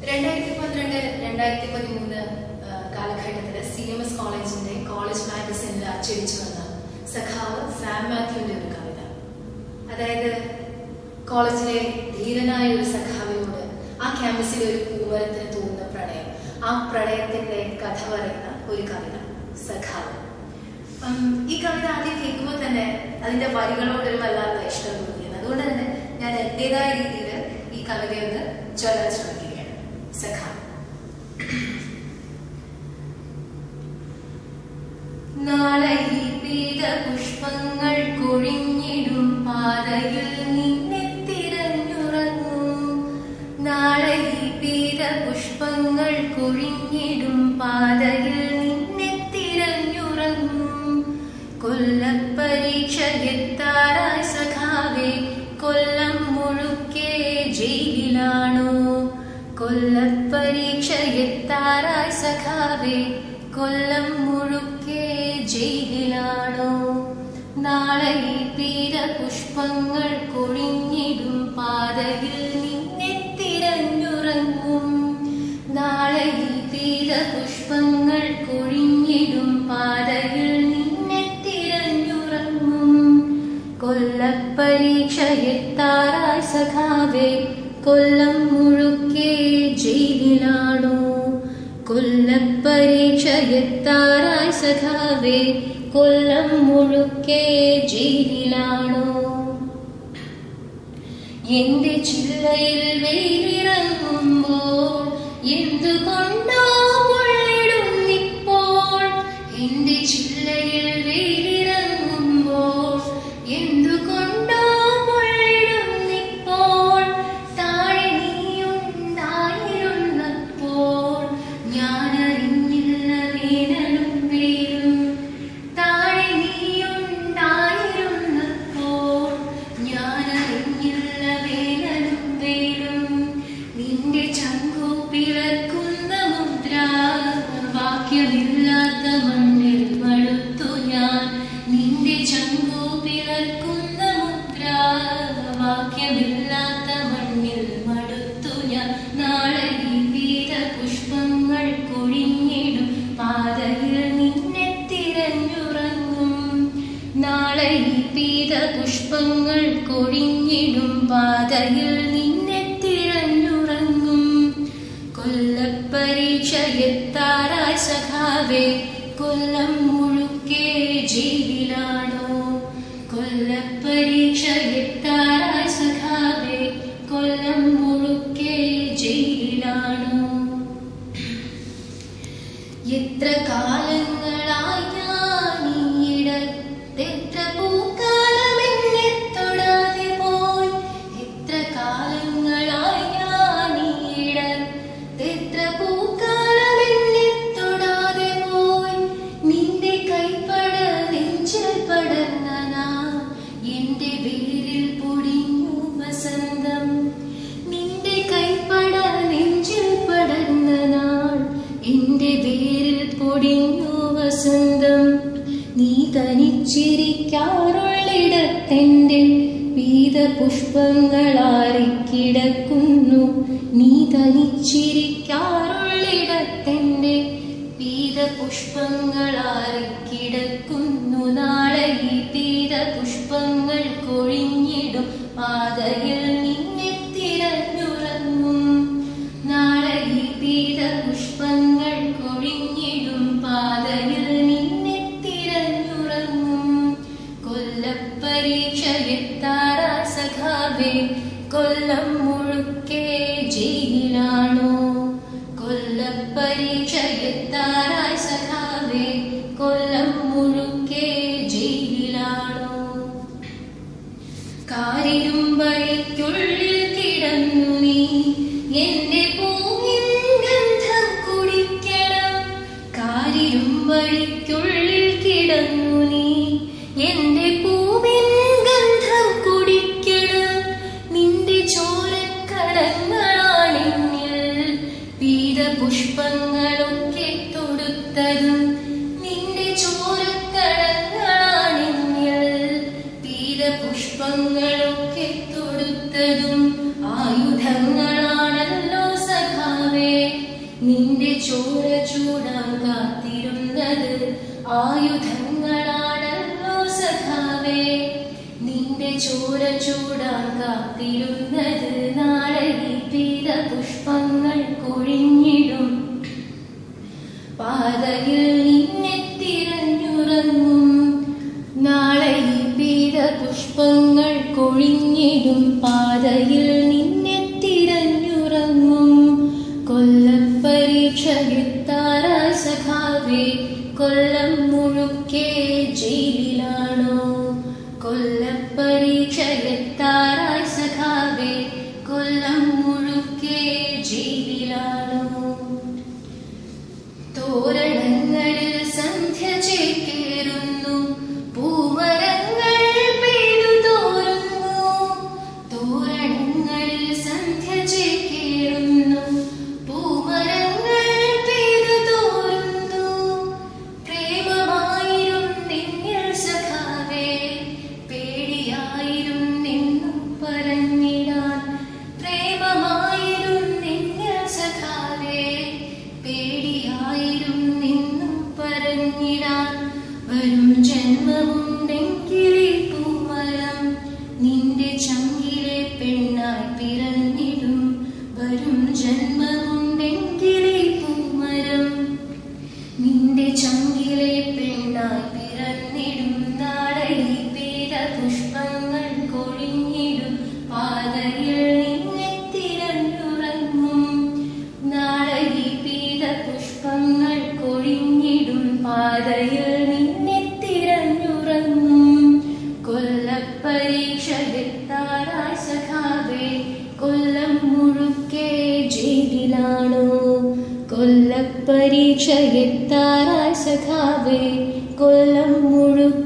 2012-2013 കാലഘട്ടത്തിൽ CMS കോളേജിന്റെ college മാഗസിനിൽ അച്ചടിച്ചു വന്ന സഖാവ് സാം മാത്യുവിന്റെ ഒരു കവിത. അതായത് കോളേജിലെ ധീരനായ ഒരു സഖാവിനോട് ആ ക്യാമ്പസിലെ ഒരു പൂമരത്തിന് തോന്നുന്ന പ്രണയം, ആ പ്രണയത്തിന്റെ കഥ പറയുന്ന ഒരു കവിത സഖാവ്. ഈ കവിത ആദ്യം കേൾക്കുമ്പോൾ തന്നെ അതിന്റെ വരികളോടൊരു വല്ലാത്ത ഇഷ്ടം തോന്നിയത്. അതുകൊണ്ട് തന്നെ ഞാൻ എന്റേതായ രീതിയിൽ ഈ കവിതയൊന്ന് ചൊല്ലാൻ ശ്രമിക്കുകയാണ്. സഖാവ്. നാളെ ഈ പീതപുഷ്പങ്ങൾ കൊഴിഞ്ഞിടും പാതയിൽ നിന്നെ തിരഞ്ഞുറങ്ങും. നാളെ ഈ പീതപുഷ്പങ്ങൾ കൊഴിഞ്ഞിടും പാതയിൽ നിന്നെ തിരഞ്ഞുറങ്ങും. കൊല്ലപ്പരീക്ഷ എത്താറായി സഖാവേ, കൊല്ലം മുഴുക്കെ ജയിലിലാണോ? കൊല്ലപ്പരീക്ഷ എത്താറായി സഖാവേ, കൊല്ലം മുഴുക്കെ ജയിലിലാണോ? നാളെ ഈ പീതപുഷ്പങ്ങൾ കൊഴിഞ്ഞിടും പാതയിൽ നിന്നെ തിരഞ്ഞുറങ്ങും. നാളെ ഈ പീതപുഷ്പങ്ങൾ കൊഴിഞ്ഞിടും പാതയിൽ നിന്നെ തിരഞ്ഞുറങ്ങും. കൊല്ലപ്പരീക്ഷ എത്താറായി സഖാവേ, കൊല്ലം മുഴുക്കെ ജയിലിലാണോ? കൊല്ലപ്പരീക്ഷ എത്താറായി സഖാവേ, കൊല്ലം മുഴുക്കെ ജയിലിലാണോ? എന്റെ ചില്ലയിൽ വെയിലിറങ്ങുമ്പോൾ എന്തുകൊണ്ടോ പൊള്ളിടുന്നിപ്പോൾ. എന്റെ ചില്ലയിൽ വെയിലിറങ്ങുമ്പോൾ എന്തുകൊണ്ടോ പൊള്ളിടുന്നിപ്പോൾ. താഴെ നീയുണ്ടായിരുന്നപ്പോൾ ഞാനറിഞ്ഞില്ല വേനലും വെയിലും. താഴെ നീയുണ്ടായിരുന്നപ്പോൾ ഞാനറിഞ്ഞില്ല വേനലും വെയിലും. നിന്റെ ചങ്കു പിളർക്കുന്ന മുദ്ര വാക്യമില്ലാത്ത മണ്ണിൽ മടുത്തു ഞാൻ. നിന്റെ ചങ്കു പിളർക്കുന്ന മുദ്ര വാക്യമില്ലാത്ത മണ്ണിൽ മടുത്തു ഞാൻ. നാളെ ഈ പീതപുഷ്പങ്ങൾ കൊഴിഞ്ഞിടും പാതയിൽ നിന്നെ തിരഞ്ഞുറങ്ങും. നാളെ ഈ പീതപുഷ്പങ്ങൾ കൊഴിഞ്ഞിടും പാതയിൽ നിന്നെ തിരഞ്ഞുറങ്ങും. കൊല്ലപ്പരീക്ഷ എത്താറായി സഖാവേ, കൊല്ലം മുഴുക്കെ ജയിലിലാണോ? കൊല്ലപ്പരീക്ഷ എത്താറായി സഖാവേ, കൊല്ലം മുഴുക്കെ ജയിലിലാണോ? എത്ര കാലങ്ങളായി ഞാനീയിടത്തെത്ര പൂക്കാലം എന്നെ തൊടാതെ പോയി. എത്ര കാലങ്ങളായി ഞാനീയിടത്തെത്ര പൂക്കാലം എന്നെ തൊടാതെ പോയി. നിന്റെ കൈപ്പട നെഞ്ചിൽ പടർന്ന നാൾ എന്റെ വേരിൽ പൊടിഞ്ഞു വസന്തം. നിന്റെ കൈപ്പട നെഞ്ചിൽ പടർന്ന നാൾ എന്റെ വേരിൽ പൊടിഞ്ഞു വസന്തം. നീ തനിച്ചിരിക്കാറുള്ളിടത്തെന്റെ പീതപുഷ്പങ്ങളാറിക്കിടക്കുന്നു. നീ തനിച്ചിരിക്കാറുള്ളിടത്തെന്റെ പീതപുഷ്പങ്ങളാറിക്കിടക്കുന്നു. നാളെ ഈ പീതപുഷ്പങ്ങൾ കൊഴിഞ്ഞിടും പാതയിൽ നിന്നെ തിരഞ്ഞുറങ്ങും. നാളെ ഈ പീതപുഷ്പങ്ങൾ കൊഴിഞ്ഞിടും പാതയിൽ നിന്നെ തിരഞ്ഞുറങ്ങും. കൊല്ലപ്പരീക്ഷ എത്താറായി സഖാവേ, കൊല്ലം മുഴുക്കെ ജയിലിലാണോ? കൊല്ലപ്പരീക്ഷ എത്താറായി സഖാവേ, കൊല്ലം മുഴുക്കെ ജയിലിലാണോ? കാരിരുമ്പഴിക്കുള്ളിൽ കിടന്നു നീ എന്റെ പൂവിൻ ഗന്ധം കുടിക്കണം. കാരിരുമ്പഴിക്കുള്ളിൽ കിടന്നു നീ എന്റെ പൂവിൻ ഗന്ധം കുടിക്കണം. നിന്റെ ചോരക്കടങ്ങളാണെന്നിൽ പീതപുഷ്പങ്ങളൊക്കെ തൊടുത്തതും. നിന്റെ ചോരക്കടങ്ങളാണെന്നിൽ പീതപുഷ്പങ്ങളൊക്കെ തൊടുത്തതും. ആയുധങ്ങളാണല്ലോ സഖാവേ ആയുധങ്ങളാണല്ലോ സഖാവേ നിന്റെ ചോര ചൂടാൻ കാത്തിരുന്നത്. നാളെ ഈ പീത പുഷ്പങ്ങൾ കൊഴിഞ്ഞിടും പാതയിൽ നിന്നെ തിരഞ്ഞുറങ്ങും. നാളെ ഈ പീത പുഷ്പങ്ങൾ കൊഴിഞ്ഞിടും പാതയിൽ നിന്നെ തിരഞ്ഞുറങ്ങും. കൊല്ലപ്പരീക്ഷ എത്താറായി സഖാവേ കൊല്ലം മുഴുക്കെ ജയിലിലാണോ? കൊല്ലപ്പരീക്ഷ എത്താറായി സഖാവേ കൊല്ലം മുഴുക്കെ ജയിലിലാണോ? തോരണങ്ങളിൽ സന്ധ്യ ചേക്കേറുന്നു പൂമരങ്ങൾ പെയ്തു തോരുന്നു. തോരണങ്ങളിൽ സന്ധ്യ ചേക്കേറുന്നു പൂമരങ്ങൾ പെയ്തു തോരുന്നു. പ്രേമമായിരുന്നിന്നിൽ സഖാവേ പേടിയായിരുന്നെന്നും പറഞ്ഞിടാൻ. പ്രേമമായിരുന്നിന്നിൽ സഖാവേ പേടിയായിരുന്നെന്നും പറഞ്ഞിടാൻ. വരും ജന്മമുണ്ടെങ്കിലേ പൂമരം നിന്റെ ചങ്കിലെ പെണ്ണായി പിറന്നിടും. വരും ജന്മമുണ്ടെങ്കിലേ പൂമരം നിന്റെ ചങ്കിലെ പെണ്ണായി പിറന്നിടും. നാളെ ഈ പീത പുഷ്പങ്ങൾ കൊഴിഞ്ഞിടും പാതയിൽ നിന്നെ തിരഞ്ഞുറങ്ങും. നാളെ ഈ പീത പുഷ്പങ്ങൾ കൊഴിഞ്ഞിടും പാതയിൽ നിന്നെ തിരഞ്ഞുറങ്ങും. കൊല്ലപ്പരീക്ഷ എത്താറായി സഖാവേ കൊല്ലം മുഴുക്കെ ജയിലിലാണോ? കൊല്ലപ്പരീക്ഷ എത്താറായി സഖാവേ കൊല്ലം മുഴുക്കെ